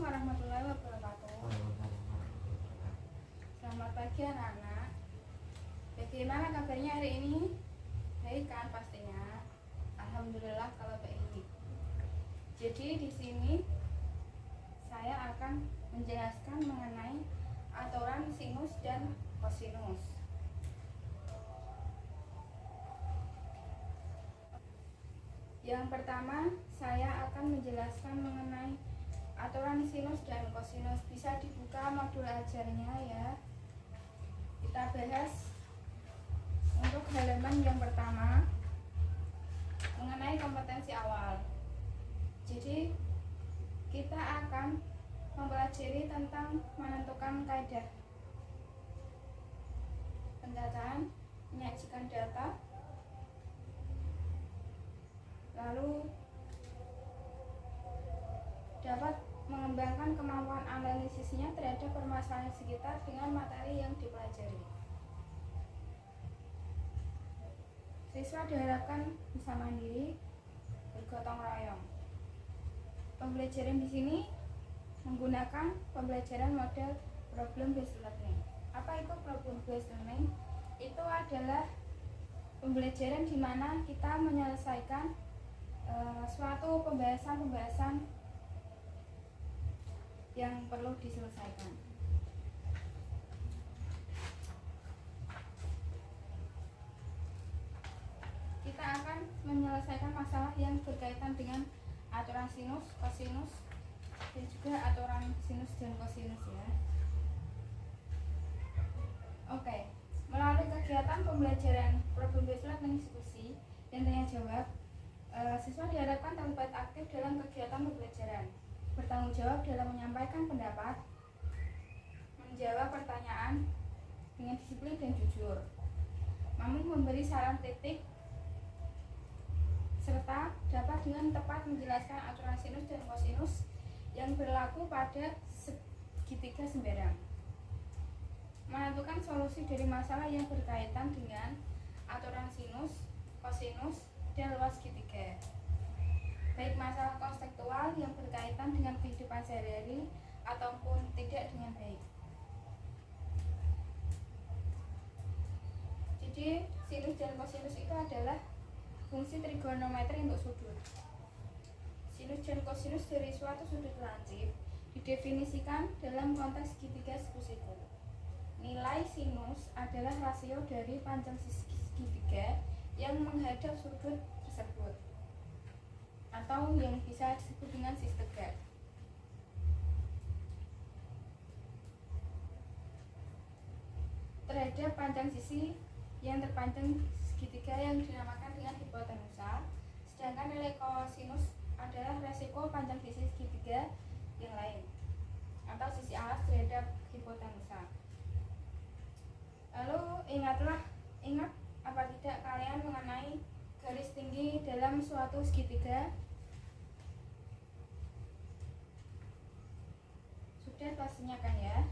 Assalamualaikum warahmatullahi wabarakatuh. Selamat pagi anak-anak. Bagaimana kabarnya hari ini? Baik kan pastinya. Alhamdulillah kalau baik. Jadi di sini saya akan menjelaskan mengenai aturan sinus dan kosinus. Yang pertama, saya akan menjelaskan mengenai aturan sinus dan kosinus. Bisa dibuka modul ajarnya ya. Kita bahas untuk halaman yang pertama mengenai kompetensi awal. Jadi kita akan mempelajari tentang menentukan kaidah pendataan, menyajikan data, lalu dapat mengembangkan kemampuan analisisnya terhadap permasalahan sekitar dengan materi yang dipelajari. Siswa diharapkan bisa mandiri, bergotong royong. Pembelajaran di sini menggunakan pembelajaran model problem based learning. Apa itu problem based learning? Itu adalah pembelajaran di mana kita menyelesaikan suatu pembahasan yang perlu diselesaikan. Kita akan menyelesaikan masalah yang berkaitan dengan aturan sinus, kosinus, dan juga aturan sinus dan kosinus ya. Oke, melalui kegiatan pembelajaran problem based learning, diskusi dan tanya jawab, siswa diharapkan terlibat aktif dalam kegiatan pembelajaran, bertanggung jawab dalam menyampaikan pendapat, menjawab pertanyaan dengan disiplin dan jujur, mampu memberi saran kritik, serta dapat dengan tepat menjelaskan aturan sinus dan kosinus yang berlaku pada segitiga sembarang, menentukan solusi dari masalah yang berkaitan dengan aturan sinus, kosinus, dan luas segitiga, baik masalah konseptual yang berkaitan dengan kehidupan sehari-hari ataupun tidak dengan baik. Jadi sinus dan kosinus itu adalah fungsi trigonometri untuk sudut. Sinus dan kosinus dari suatu sudut lancip didefinisikan dalam konteks segitiga siku-siku. Nilai sinus adalah rasio dari panjang segitiga yang menghadap sudut tersebut, atau yang bisa disebut dengan sis tegak. Terhadap panjang sisi yang terpanjang segitiga yang dinamakan dengan hipotenusa, sedangkan nilai kosinus adalah resiko panjang sisi segitiga yang lain atau sisi alas terhadap hipotenusa. Lalu ingat apa tidak kalian mengenai garis tinggi dalam suatu segitiga? Sudah pastinya kan ya.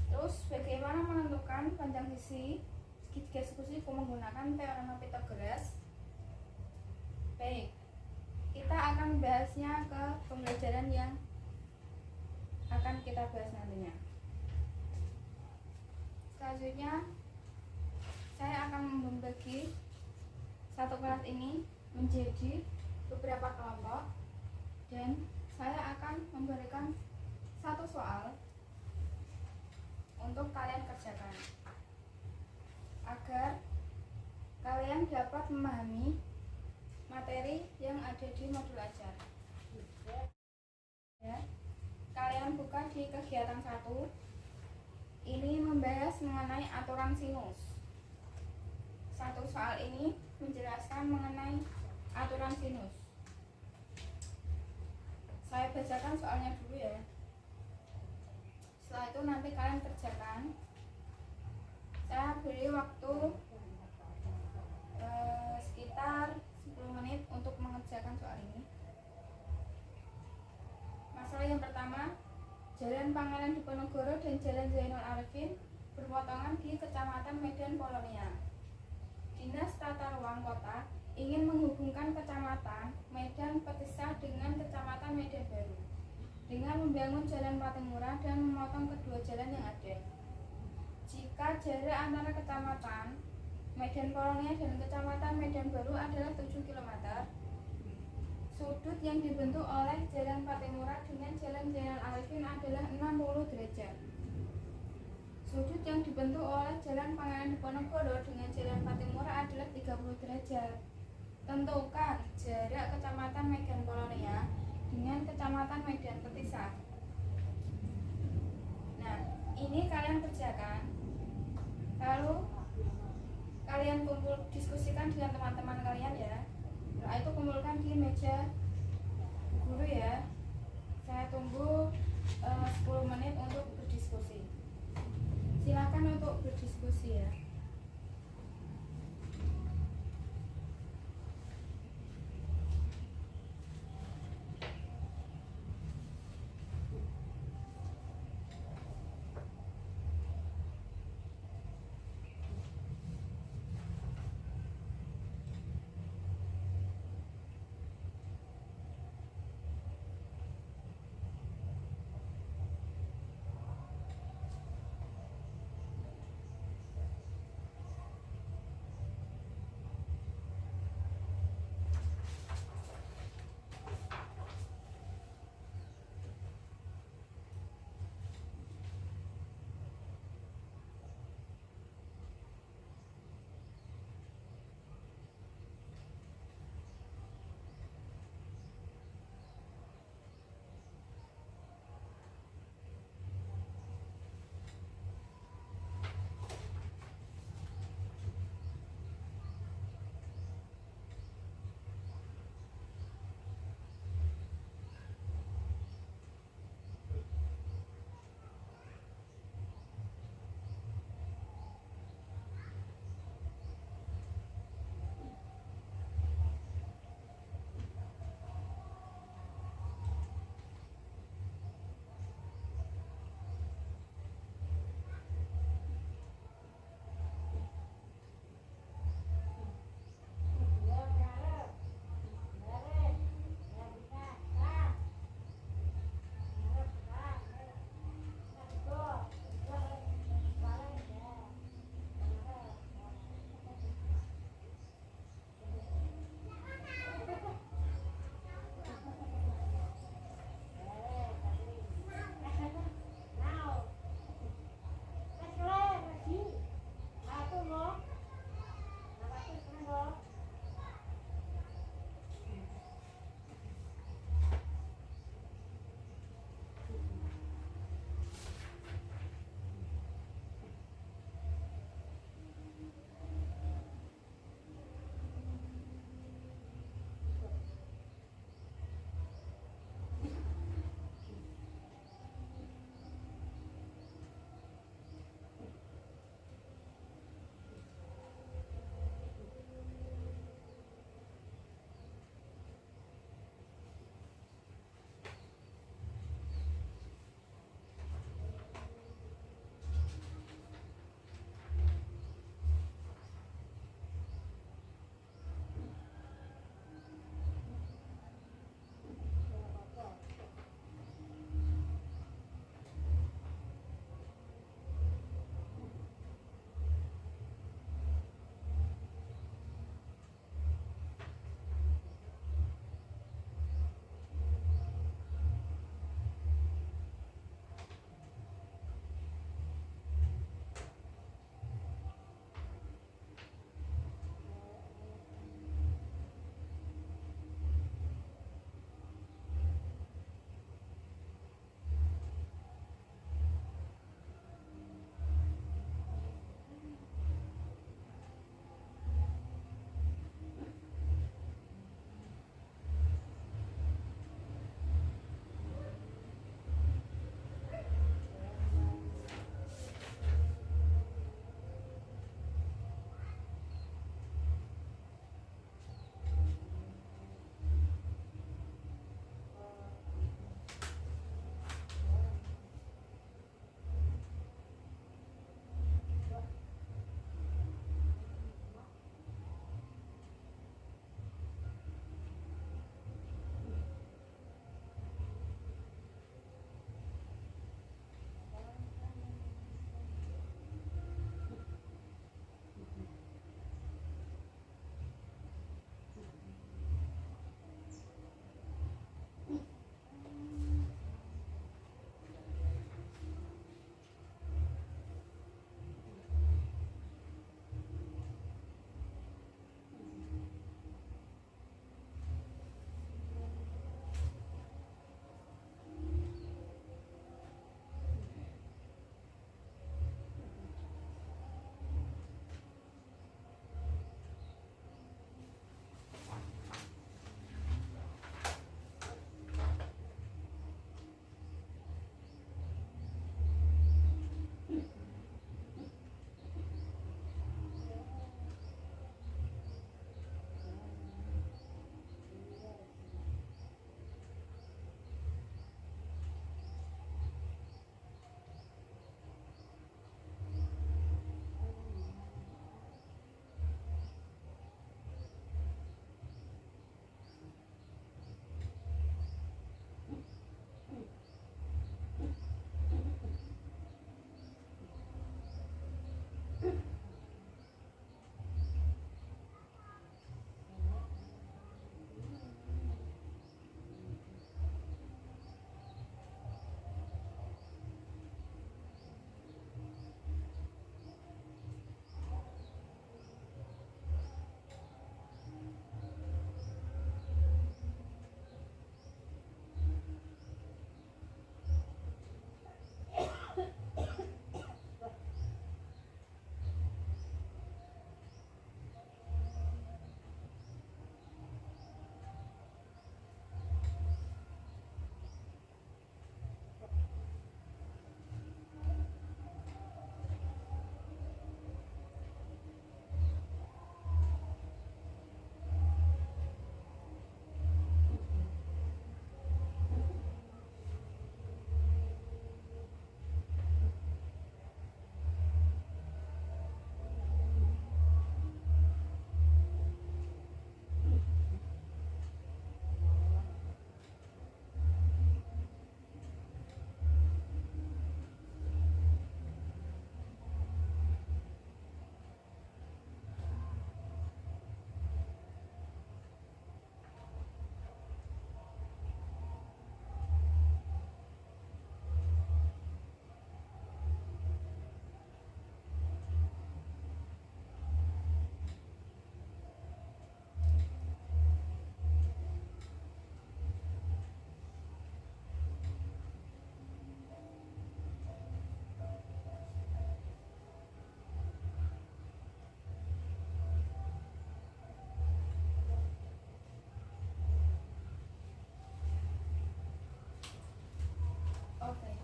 Terus bagaimana menentukan panjang sisi segitiga siku-siku menggunakan teorema Pythagoras? Baik, kita akan bahasnya ke pembelajaran yang akan kita bahas nantinya. Selanjutnya saya akan membagi satu kelas ini menjadi beberapa kelompok dan saya akan memberikan satu soal untuk kalian kerjakan agar kalian dapat memahami materi yang ada di modul ajar ya. Kalian buka di kegiatan 1. Ini membahas mengenai aturan sinus. Satu soal ini menjelaskan mengenai aturan sinus. Saya bacakan soalnya dulu ya. Setelah itu nanti kalian kerjakan. Saya beri waktu sekitar 10 menit untuk mengerjakan soal ini. Masalah yang pertama, Jalan Pangeran Diponegoro dan Jalan Zainul Arifin berpotongan di Kecamatan Medan Polonia. Dinas Tata Ruang Kota ingin menghubungkan Kecamatan Medan Petisah dengan Kecamatan Medan Baru. dengan membangun jalan paling murah dan memotong kedua jalan yang ada. Jika jarak antara kecamatan Medan Kolonia dan kecamatan Medan Baru adalah 7 km, sudut yang dibentuk oleh jalan Patimura dengan jalan Zainal Arifin adalah 60 derajat. Sudut yang dibentuk oleh jalan Pangeran Diponegoro dengan jalan Patimura adalah 30 derajat. Tentukan jarak kecamatan Medan Kolonia dengan kecamatan Medan Petisah. Nah, ini kalian kerjakan. Lalu kalian diskusikan dengan teman-teman kalian ya. Setelah itu kumpulkan di meja guru ya. Saya tunggu 10 menit untuk berdiskusi. Silakan untuk berdiskusi ya.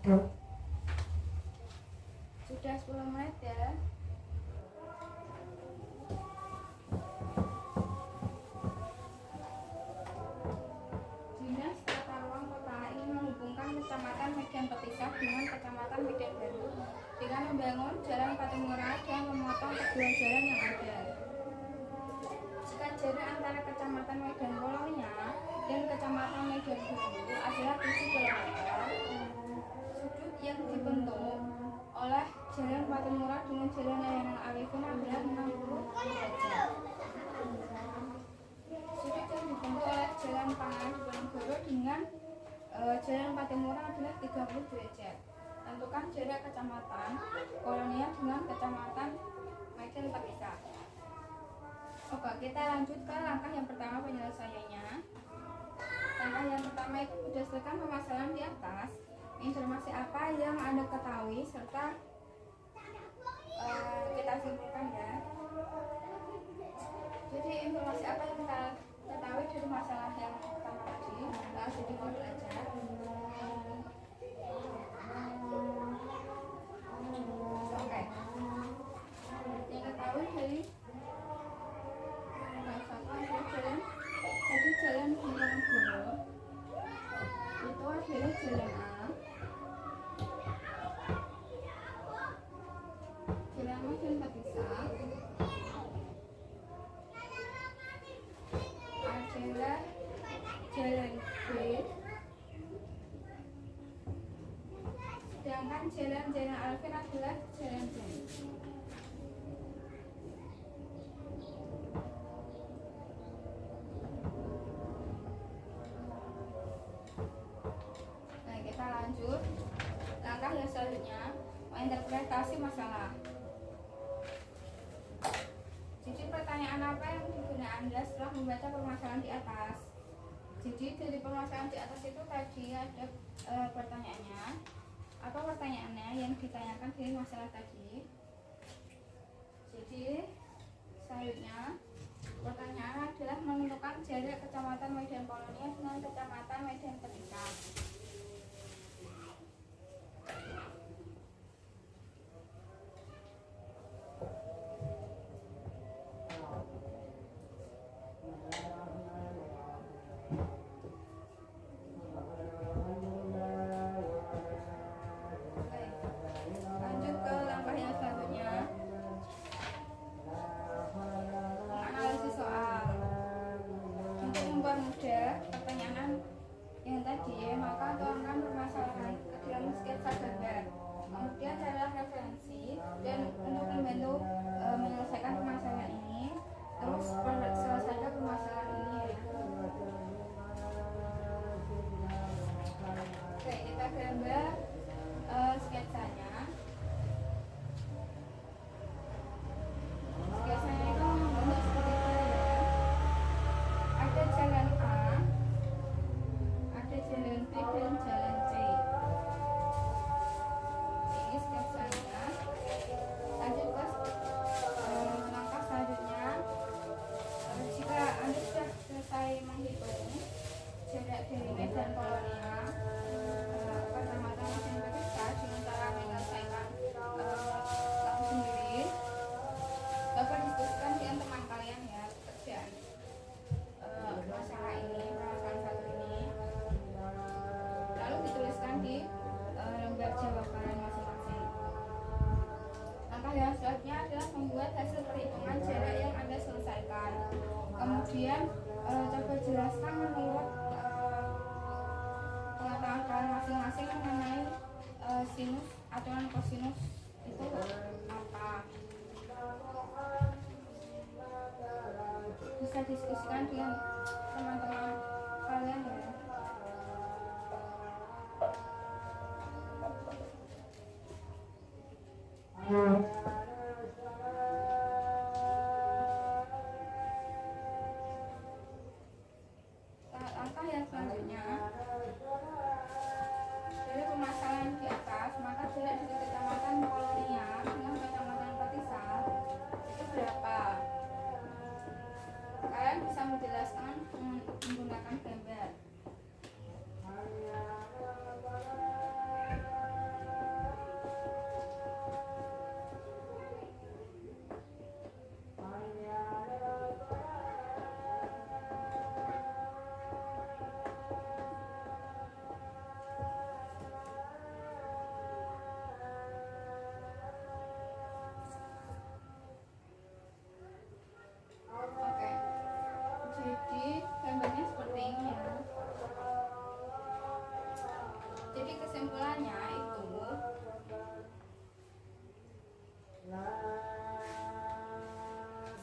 Sudah 10 menit ya. Dinas Tata Ruang Kota ingin menghubungkan Kecamatan Medan Petisah dengan Kecamatan Medan Baru dengan membangun Jalan Patimura dan memotong kedua jalan yang ada. Jika jarak antara Kecamatan Medan Polonia dan Kecamatan Medan Baru adalah 7 km, sudut yang dibentuk oleh Jalan Patimura dengan Jalan Layanan Arifin adalah 60 derajat. Sudut yang dibentuk oleh Jalan Panganan Diponegoro dengan Jalan Patimura adalah 30 derajat. Tentukan jarak Kecamatan Kolonia dengan Kecamatan Medan Petisah. Oke, kita lanjut ke langkah yang pertama penyelesaiannya. Langkah yang pertama itu berdasarkan permasalahan di atas, informasi apa yang Anda ketahui serta kita simpulkan ya. Jadi informasi apa yang kita ketahui dari masalah yang pertama tadi, sedikit belajar. Oke, yang ketahui dari jalan Diponegoro itu adalah jalan A, jalan Medan Petisah adalah jalan B, sedangkan jalan Arifin adalah jalan C. Lanjut, langkah yang selanjutnya menginterpretasi masalah. Jadi pertanyaan apa yang digunakan Anda setelah membaca permasalahan di atas? Jadi dari permasalahan di atas itu tadi ada pertanyaannya. Apa pertanyaannya yang ditanyakan dari masalah tadi? Jadi selanjutnya pertanyaan adalah menentukan jarak Kecamatan Medan Polonia dengan Kecamatan Medan Petisah. Mudah pertanyaan yang tadi, maka tuangkan permasalahan ke dalam sketsa gambar. Kemudian carilah referensi dan untuk membantu menyelesaikan permasalahan ini, terus selesaikan permasalahan ini. Oke, kita gambar sketsanya. Sketsanya itu membentuk seperti ini ya. Ada jalan A, ada jalan B dan jalan C. Ini sketsanya. Lanjut ke langkah selanjutnya. Jika Anda sudah selesai menghitung jarak dari Medan Polonia Kecamatan Medan Petisah dengan cara menyelesaikan lagu sendiri, dapat diskusikan dengan teman kalian ya pekerjaan masalah ini, permasalahan satu ini, lalu dituliskan di lembar jawaban masing-masing. Langkah yang selanjutnya adalah membuat hasil perhitungan jarak yang Anda selesaikan. Kemudian coba jelaskan menurut pengetahuan kalian masing-masing mengenai sinus atau kosinus itu apa. Bisa diskusikan dengan teman-teman kalian ya. Langkah yang selanjutnya, dari permasalahan di atas, maka jarak dari Kecamatan Polonia dengan Kecamatan Petisah itu berapa? Kalian bisa menjelaskan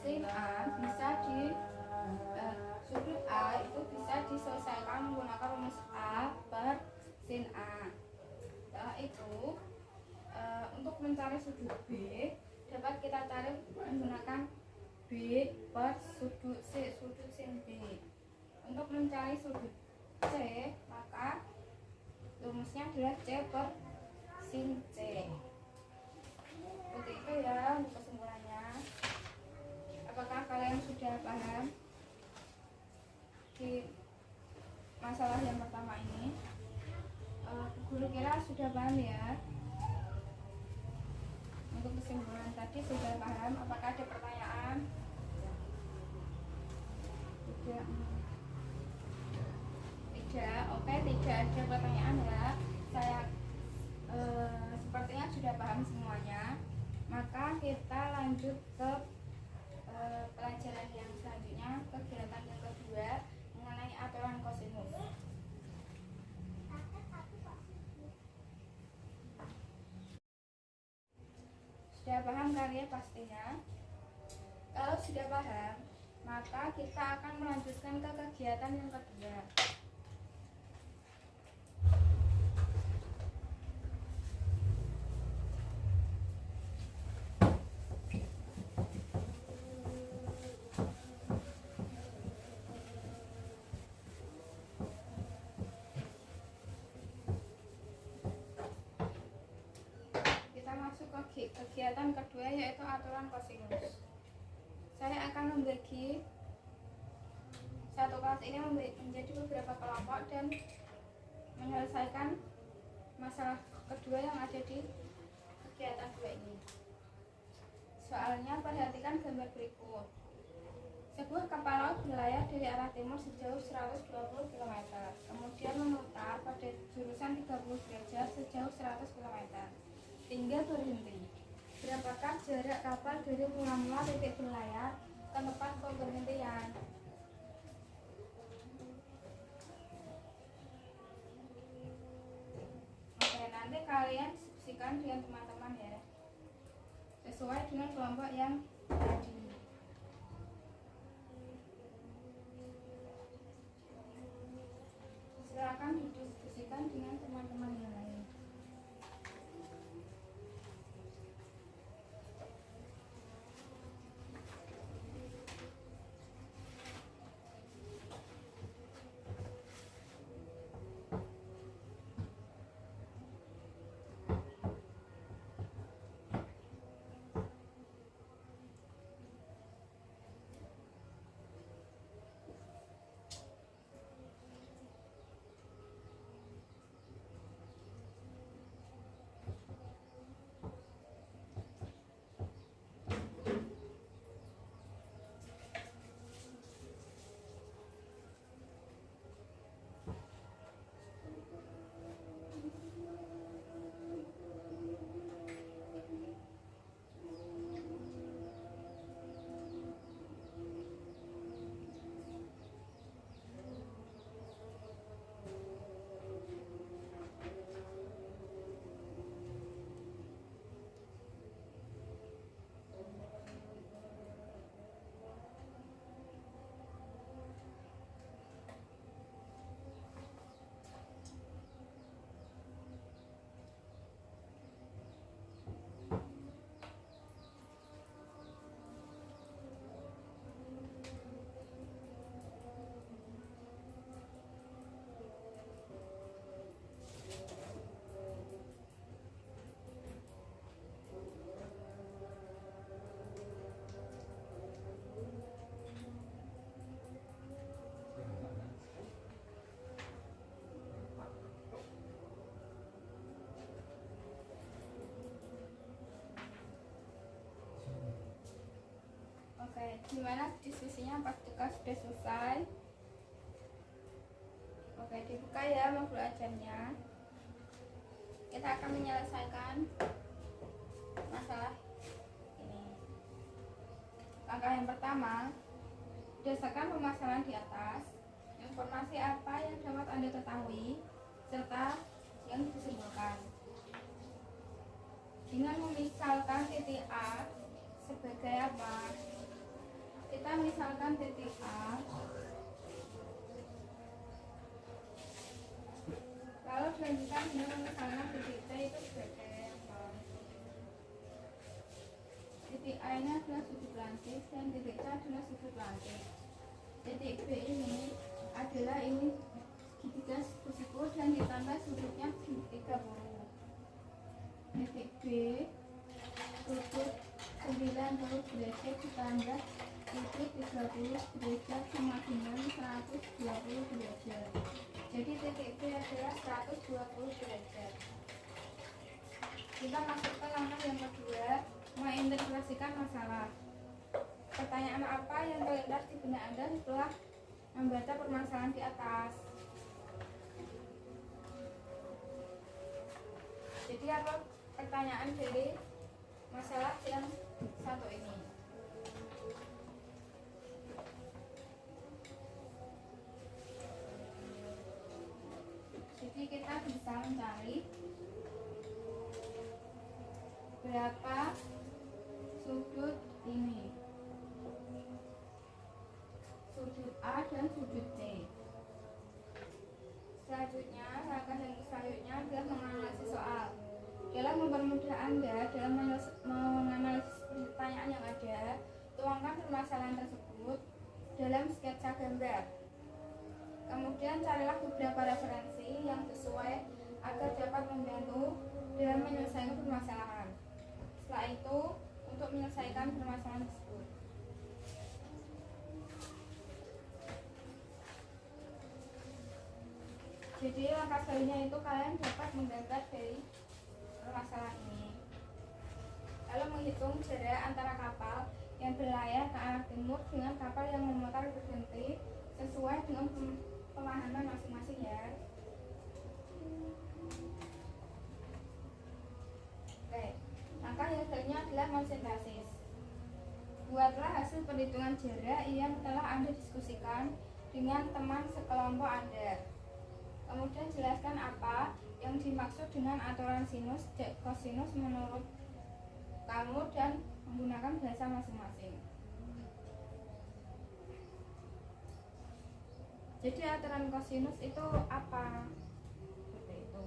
sin A bisa di sudut A itu bisa diselesaikan menggunakan rumus A per sin A. Setelah itu untuk mencari sudut B dapat kita cari menggunakan B per sudut C, sudut sin B. Untuk mencari sudut C maka rumusnya adalah C per sin C. Seperti itu ya untuk kesimpulannya. Apakah kalian sudah paham di masalah yang pertama ini? Guru kira sudah paham ya. Untuk kesimpulan tadi sudah paham. Apakah ada pertanyaan? Tidak. Oke, tidak ada pertanyaan ya. Saya sepertinya sudah paham semuanya. Maka kita lanjut ke pelajaran yang selanjutnya, kegiatan yang kedua mengenai aturan kosinus. Sudah paham kalian pastinya? Kalau sudah paham, maka kita akan melanjutkan ke kegiatan yang kedua. Kegiatan kedua yaitu aturan kosinus. Saya akan membagi satu kelas ini menjadi beberapa kelompok dan menyelesaikan masalah kedua yang ada di kegiatan kedua ini. Soalnya perhatikan gambar berikut. Sebuah kapal laut berlayar dari arah timur sejauh 120 km, kemudian memutar pada jurusan 30 derajat sejauh 100 km, hingga berhenti. Berapakah jarak kapal dari mula-mula titik berlayar ke tempat pemberhentian? Oke, nanti kalian diskusikan dengan teman-teman ya, sesuai dengan kelompok yang tadi. Silakan didiskusikan dengan teman-teman yang lain. Oke, gimana diskusinya? Apakah sudah selesai? Oke, dibuka ya modul ajarnya. Kita akan menyelesaikan masalah ini. Langkah yang pertama, berdasarkan pemasaran di atas, informasi apa yang dapat Anda ketahui serta yang disimpulkan. Dengan memisalkan titik A sebagai apa? definisikan titik A, lalu dilanjutkan dengan menyelesaikan titik C itu sebagai apa? Titik A ini adalah sudut lancip dan titik C adalah sudut lancip. Titik B ini adalah ini segitiga siku dan ditambah sudutnya 30. Titik B sudut 90 derajat ditambah sudut 30 derajat sama dengan 120 derajat. Jadi titik B adalah 120 derajat. Kita masuk ke langkah yang kedua, menginterpretasikan masalah. Pertanyaan apa yang terlintas di benak Anda setelah membaca permasalahan di atas? Jadi apa pertanyaan dari masalah yang satu ini? Jadi kita bisa mencari berapa sudut ini, sudut A dan sudut C. Selanjutnya, langkah yang selanjutnya adalah menganalisis soal. Dalam mempermudah Anda dalam menganalisis pertanyaan yang ada, tuangkan permasalahan tersebut dalam sketsa gambar. Kemudian carilah beberapa referensi yang sesuai agar dapat membantu dalam menyelesaikan permasalahan. Setelah itu, untuk menyelesaikan permasalahan tersebut. Jadi langkah selanjutnya itu kalian dapat menggambar dari permasalahan ini. Lalu menghitung jarak antara kapal yang berlayar ke arah timur dengan kapal yang memutar berhenti sesuai dengan pemahaman masing-masing ya. Baik, langkah yang selanjutnya adalah mensintesis. Buatlah hasil perhitungan jarak yang telah Anda diskusikan dengan teman sekelompok Anda. Kemudian jelaskan apa yang dimaksud dengan aturan sinus, kosinus menurut kamu dan menggunakan bahasa masing-masing. Jadi aturan kosinus itu apa? Seperti itu.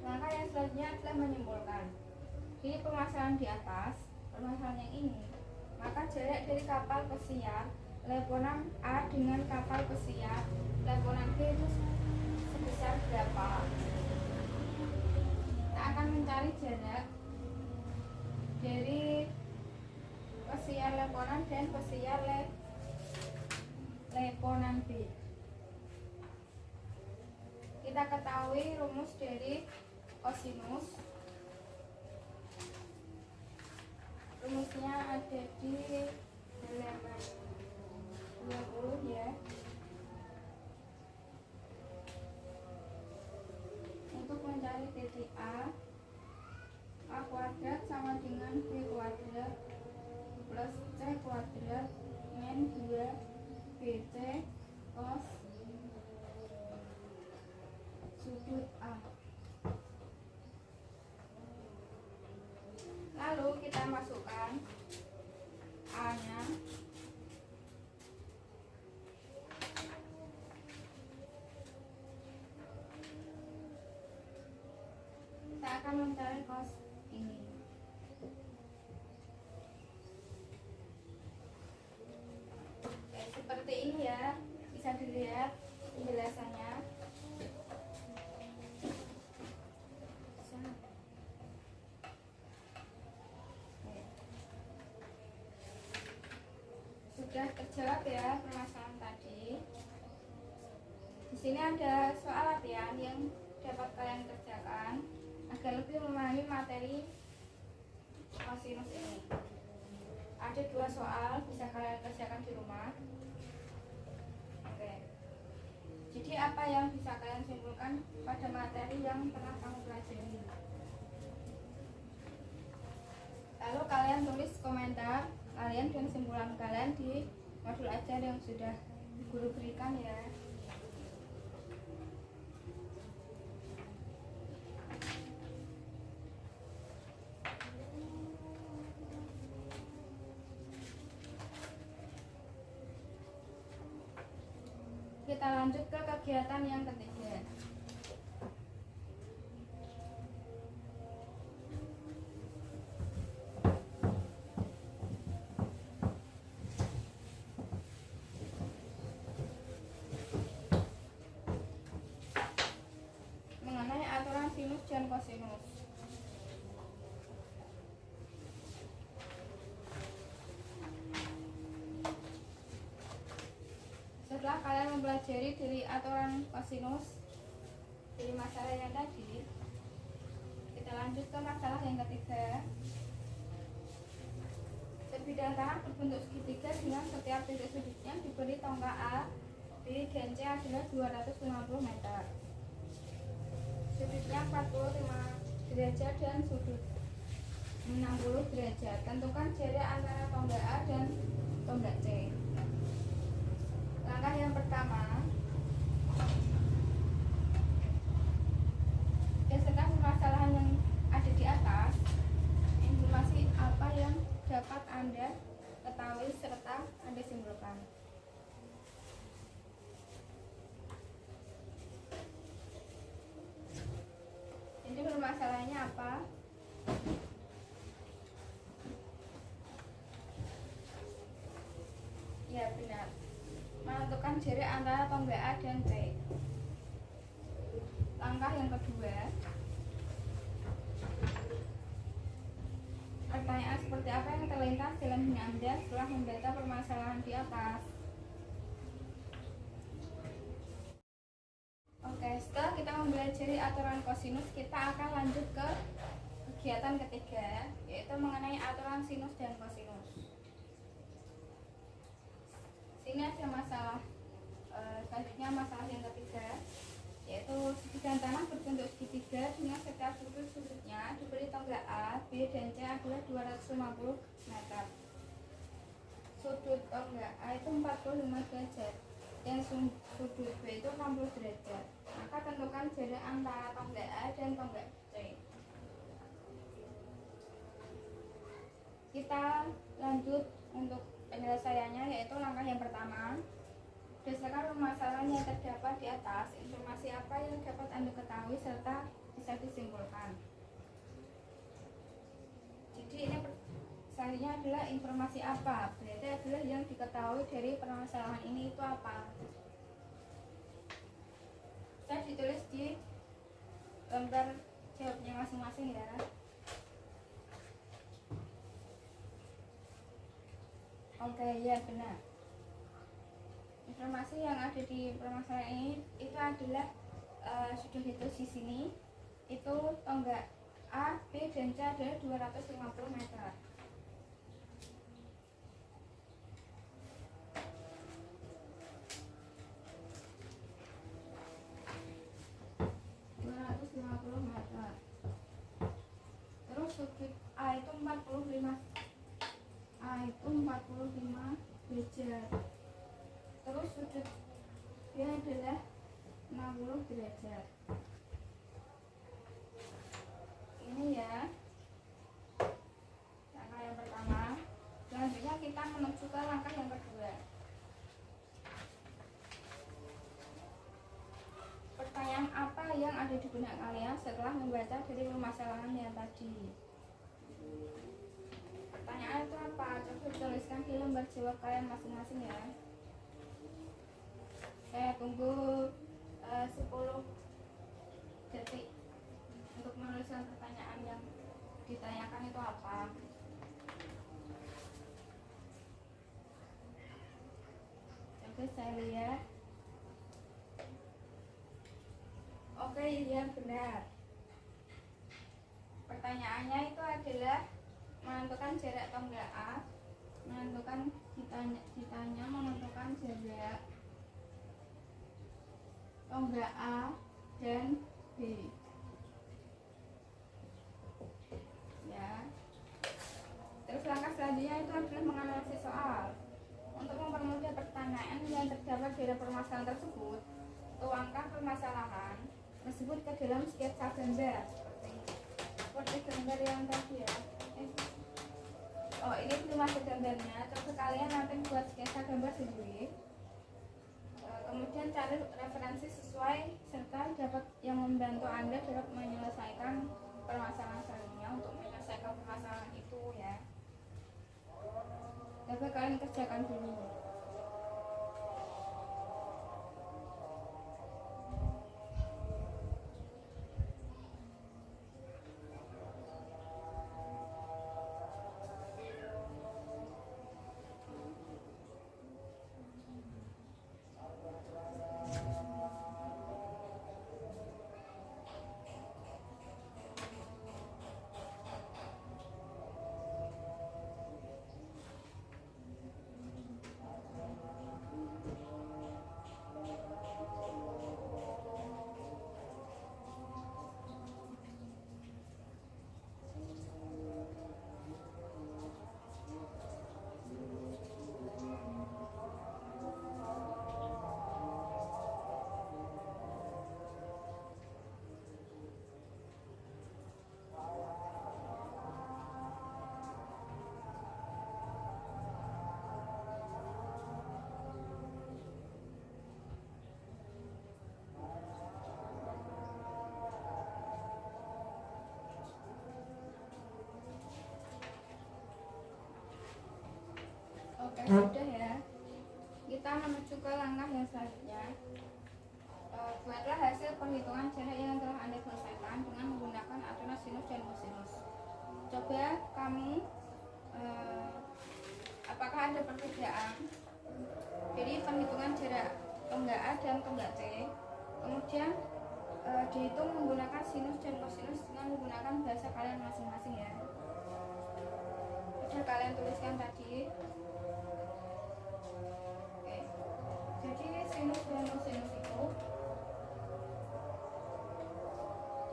Langkah yang selanjutnya adalah menyimpulkan. Ini permasalahan di atas, permasalahan yang ini, maka jarak dari kapal pesiar leponan A dengan kapal pesiar leponan B itu sebesar berapa? Kita akan mencari jarak dari pesiar leponan dan pesiar leponan B. Kita ketahui rumus dari kosinus. Rumusnya ada di halaman 20 ya. Untuk mencari titik A kuadrat sama dengan B kuadrat plus C kuadrat min 2 BC cos sudut A. Lalu kita masukkan A-nya. Kita akan mencari cos ini. Oke, seperti ini ya. Bisa dilihat penjelasannya. Sudah terjawab ya permasalahan tadi. Di sini ada soal latihan yang dapat kalian kerjakan agar lebih memahami materi kosinus ini. Ada 2 soal bisa kalian kerjakan di rumah. Oke. Jadi apa yang bisa kalian simpulkan pada materi yang telah kamu pelajari? Lalu kalian tulis komentar kalian dan kesimpulan kalian di modul ajar yang sudah guru berikan ya. kita lanjut ke kegiatan yang ketiga. Mengenai aturan sinus dan kosinus. Setelah kalian mempelajari dari aturan kosinus dari masalah yang tadi, kita lanjut ke masalah yang ketiga. Sebidang tanah berbentuk segitiga dengan setiap titik sudutnya diberi tonggak A, B, dan C adalah 250 meter. Sudutnya 45 derajat dan sudut 60 derajat. Tentukan jarak antara tonggak A dan tonggak C. Langkah yang pertama, berdasarkan permasalahan yang ada di atas, informasi apa yang dapat Anda ketahui serta Anda simpulkan. Jadi permasalahannya apa? Ya benar, menentukan jarak antara tonggak A dan C. Langkah yang kedua, pertanyaan seperti apa yang terlintas dalam benak Anda setelah membaca permasalahan di atas? Oke, setelah kita mempelajari aturan kosinus, kita akan lanjut ke kegiatan ketiga, yaitu mengenai aturan sinus dan kosinus. Sini ada masalah, selanjutnya masalah yang ketiga, yaitu sebidang tanah berbentuk segitiga dengan setiap sudut-sudutnya diberi tonggak A, B, dan C adalah 250 meter. Sudut tonggak A itu 45 derajat dan sudut B itu 60 derajat. Maka tentukan jarak antara tonggak A dan tonggak C. Kita lanjut untuk penyelesaiannya, yaitu langkah yang pertama. Berdasarkan permasalahan yang terdapat di atas, informasi apa yang dapat Anda ketahui serta bisa disimpulkan. Jadi ini selanjutnya adalah informasi apa, berarti adalah yang diketahui dari permasalahan ini itu apa. Saya ditulis di lembar jawabnya masing-masing ya. Oke, ya benar. Informasi yang ada di permasalahan ini itu adalah sudah ditulis di sini. Itu tonggak A, B, dan C adalah 250 meter. Terus sudut A itu 45 derajat. Terus sudut B adalah 60 derajat. Ini ya langkah yang pertama. Selanjutnya kita menuju ke langkah yang kedua. Pertanyaan apa yang ada di benak kalian setelah membaca dari permasalahan yang tadi? Pertanyaan itu apa? Coba tuliskan di lembar jawab kalian masing-masing ya. Saya tunggu 10 detik untuk menuliskan pertanyaan yang ditanyakan itu apa. Coba saya lihat. Oke, iya benar. Pertanyaannya itu adalah menentukan jarak tonggak A, ditanya menentukan jarak tonggak A dan B. Ya. Terus langkah selanjutnya itu adalah menganalisis soal. Untuk mempermudah pertanyaan yang terdapat dari permasalahan tersebut, tuangkan permasalahan tersebut ke dalam sketsa gambar seperti gambar yang tadi ya. Oh, ini belum ada gambarnya. Terus kalian nanti buat sketsa gambar sendiri. Kemudian cari referensi sesuai serta dapat yang membantu Anda dapat menyelesaikan permasalahan selanjutnya. Untuk menyelesaikan permasalahan itu ya, dapat kalian kerjakan dulu. Oke, sudah ya. Kita menuju ke langkah yang selanjutnya. Buatlah hasil perhitungan jarak yang telah Anda selesaikan dengan menggunakan aturan sinus dan kosinus. Coba kamu, apakah ada perbedaan? Jadi perhitungan jarak tonggak A dan tonggak C, kemudian dihitung menggunakan sinus dan kosinus dengan menggunakan bahasa kalian masing-masing ya. Sudah kalian tuliskan tadi. Jadi sinus dan kosinus itu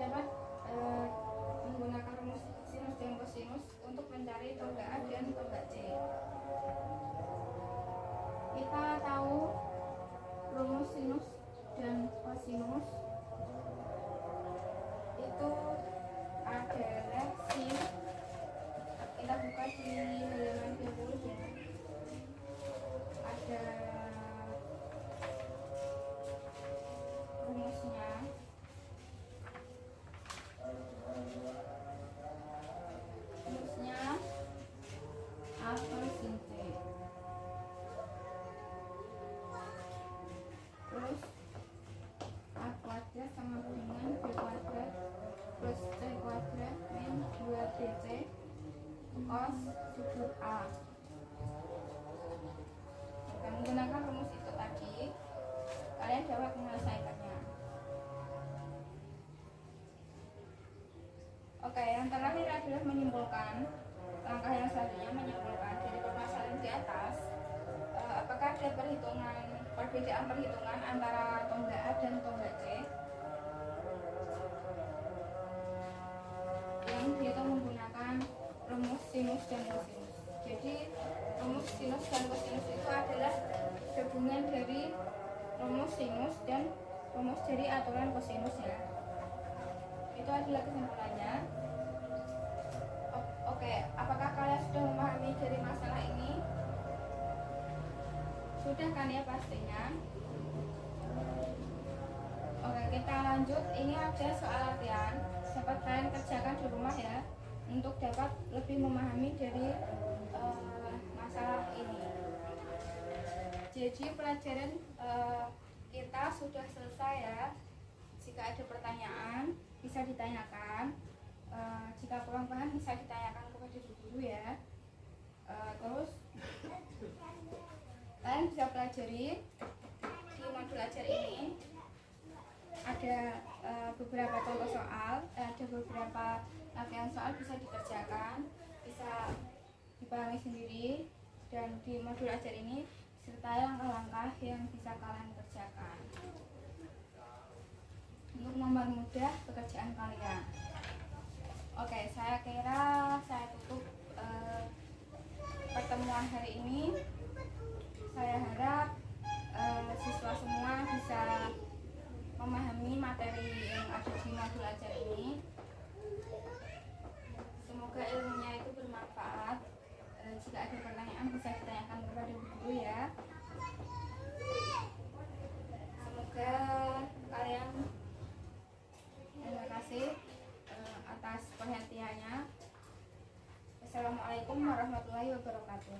dapat menggunakan rumus sinus dan kosinus untuk mencari tonggak A dan tonggak C. Kita tahu rumus sinus dan kosinus itu adalah sin. Kita buka di halaman 20 ya. Ada rumusnya. Rumusnya A per sin T. Terus A kuadrat sama dengan B kuadrat plus C kuadrat min 2BC cos sudut A. Dan menggunakan rumus itu tadi, kalian dapat menyelesaikannya. Oke, yang terakhir adalah menyimpulkan. Langkah yang selanjutnya menyimpulkan dari permasalahan di atas. Apakah ada perbedaan perhitungan antara tonggak A dan tonggak C yang dihitung menggunakan rumus sinus dan kosinus. Jadi rumus sinus dan kosinus itu adalah gabungan dari rumus sinus dan rumus dari aturan kosinus ya. Itu adalah kesimpulannya. Oke, apakah kalian sudah memahami dari masalah ini? Sudah kan ya pastinya. Oke, kita lanjut. Ini ada soal latihan. Dapat kalian kerjakan di rumah ya, untuk dapat lebih memahami dari masalah ini. Jadi pelajaran kita sudah selesai ya. Jika ada pertanyaan bisa ditanyakan, jika kurang paham bisa ditanyakan kepada guru ya. Terus kalian bisa pelajari di modul ajar ini. Ada beberapa contoh soal, ada beberapa latihan soal bisa dikerjakan, bisa dipahami sendiri, dan di modul ajar ini serta langkah-langkah yang bisa kalian kerjakan untuk mempermudah pekerjaan kalian. Oke, saya kira saya tutup pertemuan hari ini. Saya harap siswa semua bisa memahami materi yang ada di modul ajar ini. Semoga ilmunya itu bermanfaat. Jika ada pertanyaan bisa ditanyakan kepada guru ya. pengertiannya. Assalamualaikum warahmatullahi wabarakatuh.